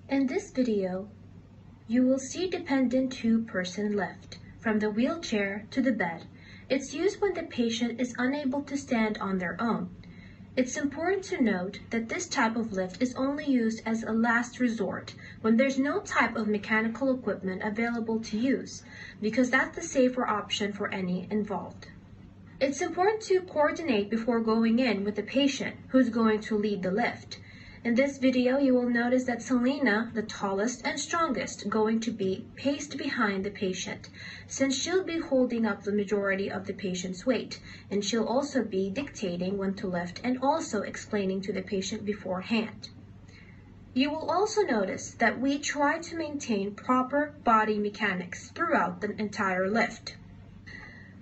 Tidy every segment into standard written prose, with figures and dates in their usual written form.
In this video, you will see dependent two-person lift from the wheelchair to the bed. It's used when the patient is unable to stand on their own. It's important to note that this type of lift is only used as a last resort when there's no type of mechanical equipment available to use, because that's the safer option for any involved. It's important to coordinate before going in with the patient who's going to lead the lift. In this video, you will notice that Selena, the tallest and strongest, going to be paced behind the patient, since she'll be holding up the majority of the patient's weight, and she'll also be dictating when to lift and also explaining to the patient beforehand. You will also notice that we try to maintain proper body mechanics throughout the entire lift.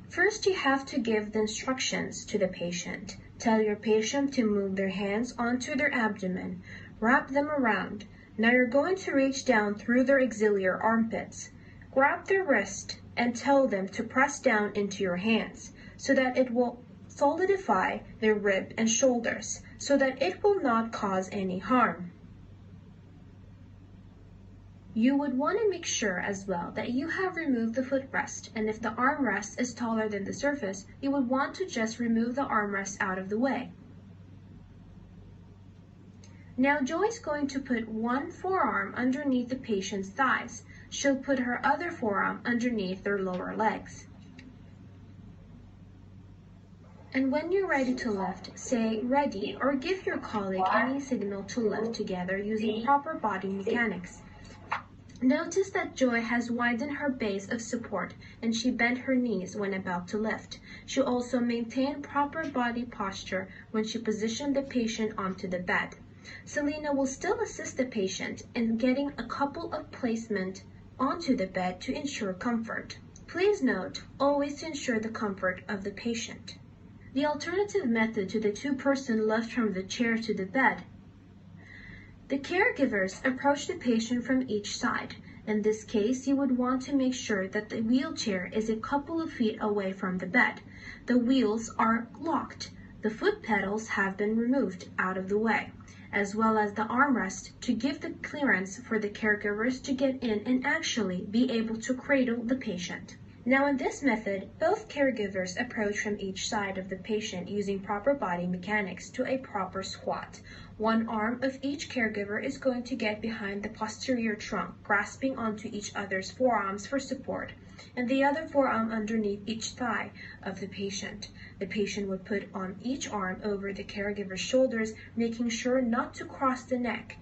First, you have to give the instructions to the patient. Tell your patient to move their hands onto their abdomen. Wrap them around. Now you're going to reach down through their axillary armpits. Grab their wrist and tell them to press down into your hands so that it will solidify their rib and shoulders so that it will not cause any harm. You would want to make sure as well that you have removed the footrest, and if the armrest is taller than the surface, you would want to just remove the armrest out of the way. Now Joy's going to put one forearm underneath the patient's thighs. She'll put her other forearm underneath their lower legs. And when you're ready to lift, say ready or give your colleague any signal to lift together using proper body mechanics. Notice that Joy has widened her base of support and she bent her knees when about to lift. She also maintained proper body posture when she positioned the patient onto the bed. Selena will still assist the patient in getting a couple of placement onto the bed to ensure comfort. Please note, always to ensure the comfort of the patient. The alternative method to the two-person lift from the chair to the bed. The caregivers approach the patient from each side. In this case, you would want to make sure that the wheelchair is a couple of feet away from the bed. The wheels are locked. The foot pedals have been removed out of the way, as well as the armrest to give the clearance for the caregivers to get in and actually be able to cradle the patient. Now in this method, both caregivers approach from each side of the patient using proper body mechanics to a proper squat. One arm of each caregiver is going to get behind the posterior trunk, grasping onto each other's forearms for support, and the other forearm underneath each thigh of the patient. The patient would put on each arm over the caregiver's shoulders, making sure not to cross the neck